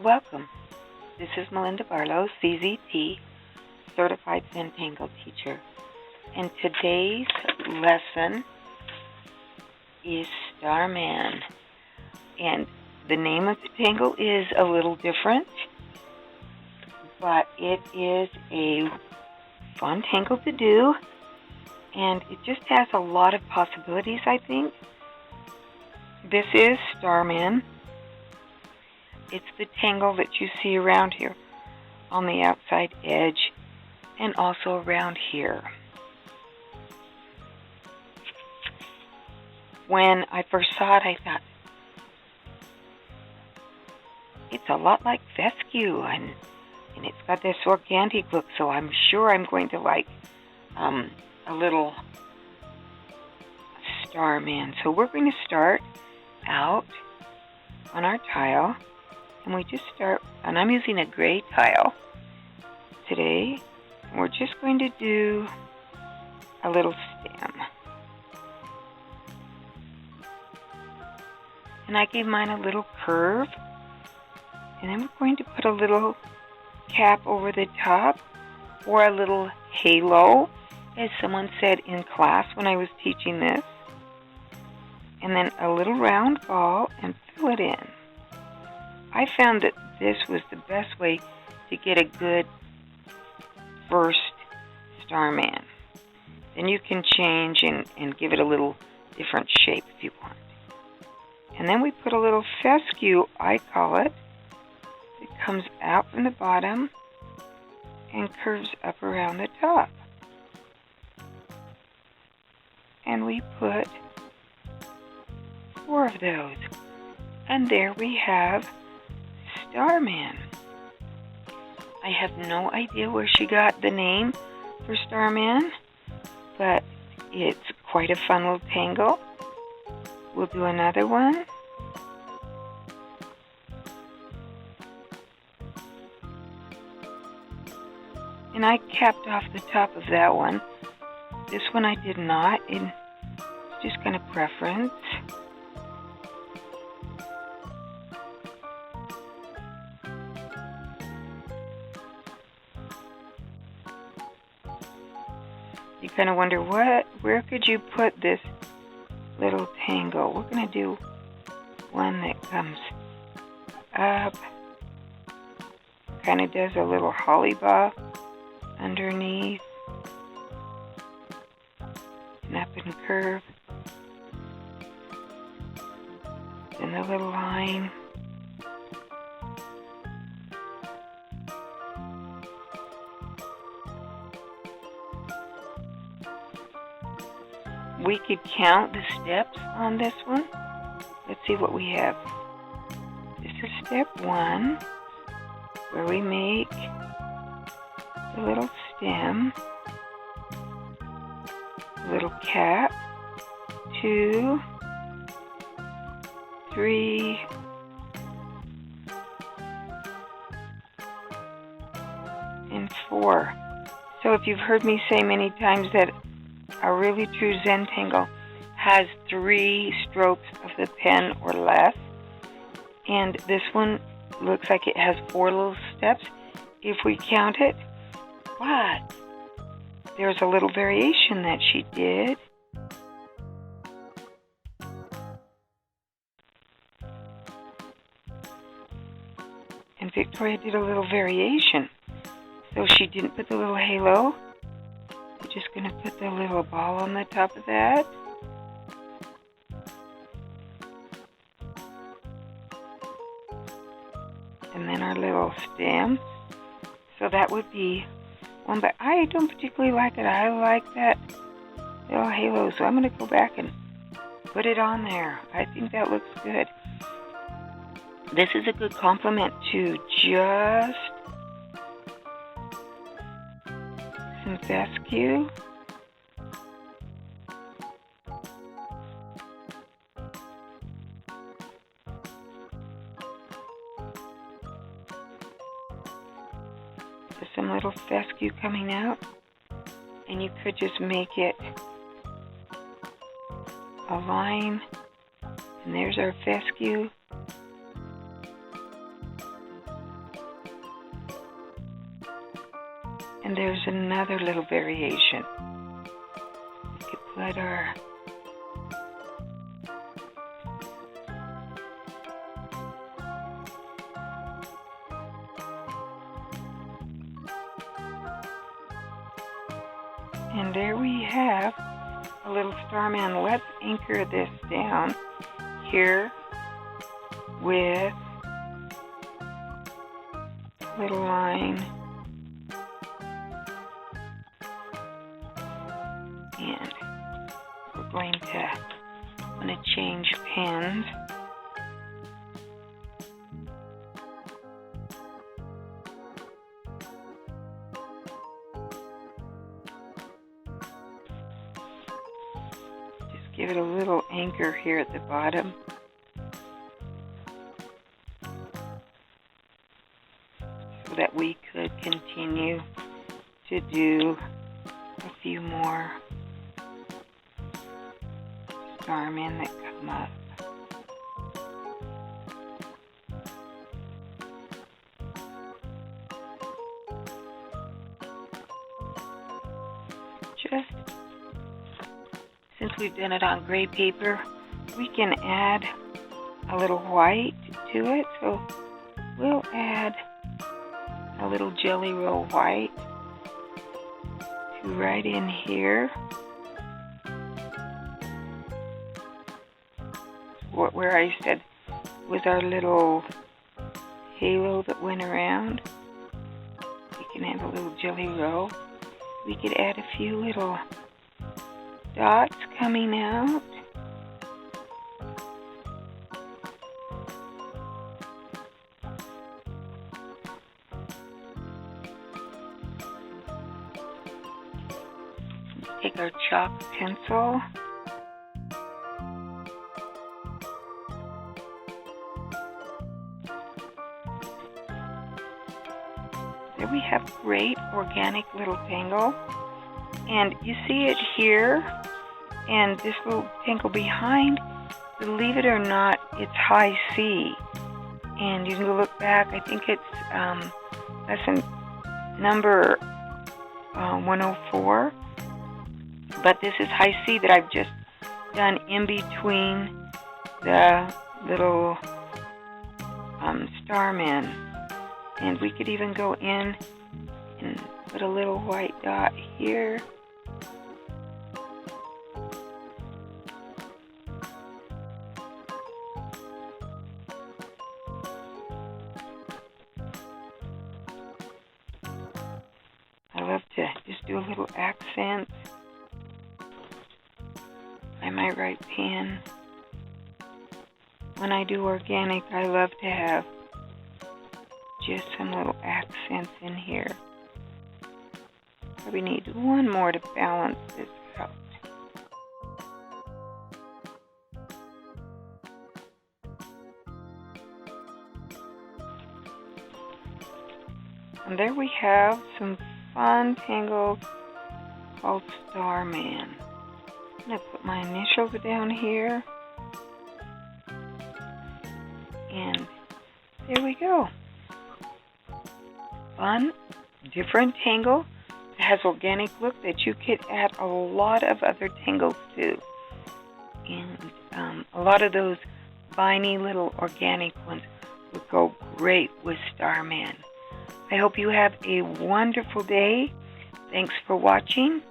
Welcome. This is Melinda Barlow, CZT, Certified Zen Tangle Teacher. And today's lesson is Starmen. And the name of the tangle is a little different, but it is a fun tangle to do. And it just has a lot of possibilities, I think. This is Starmen. It's the tangle that you see around here on the outside edge and also around here. When I first saw it, I thought, it's a lot like fescue, and it's got this organic look, so I'm sure I'm going to like a little Starman. So we're going to start out on our tile. And we just start, and I'm using a gray tile today, and we're just going to do a little stem. And I gave mine a little curve, and then we're going to put a little cap over the top, or a little halo, as someone said in class when I was teaching this, and then a little round ball and fill it in. I found that this was the best way to get a good first Starman. Then you can change and give it a little different shape if you want. And then we put a little fescue, I call it. It comes out from the bottom and curves up around the top. And we put 4 of those. And there we have Starman. I have no idea where she got the name for Starman, but it's quite a fun little tangle. We'll do another one. And I capped off the top of that one. This one I did not. It's just kind of preference. You kind of wonder, where could you put this little tangle? We're going to do one that comes up, kind of does a little holly bob underneath, and up and curve, then the little line. We could count the steps on this one. Let's see what we have. This is step 1, where we make the little stem, little cap, 2, 3, and 4. So if you've heard me say many times that a really true Zen tangle has 3 strokes of the pen or less, and this one looks like it has 4 little steps if we count it, but there's a little variation that she did. And Victoria did a little variation, so she didn't put the little halo. We're just going to put the little ball on the top of that. And then our little stem. So that would be one, but I don't particularly like it. I like that little halo, so I'm going to go back and put it on there. I think that looks good. This is a good complement to just some fescue. Just some little fescue coming out. And you could just make it a line. And there's our fescue. there's another little variation. We could put our and there we have a little starman. Let's anchor this down here with a little line. And we're going to want to change pins. Just give it a little anchor here at the bottom. So that we could continue to do a few more starmen that come up. Just since we've done it on gray paper, we can add a little white to it. So we'll add a little jelly roll white to right in here, where I said was our little halo that went around. We can add a little jelly roll. We could add a few little dots coming out. Take our chalk pencil. There we have great organic little tangle. And you see it here, and this little tangle behind, believe it or not, it's high C. And you can look back, I think it's lesson number 104. But this is high C that I've just done in between the little starmen. And we could even go in and put a little white dot here. I love to just do a little accent by my right pen. When I do organic, I love to have just some little accents in here. We need one more to balance this out. And there we have some fun tangles called Starman. I'm going to put my initials down here. And there we go. Fun, different tangle that has organic look that you could add a lot of other tangles to. And a lot of those viney little organic ones would go great with Starman. I hope you have a wonderful day. Thanks for watching.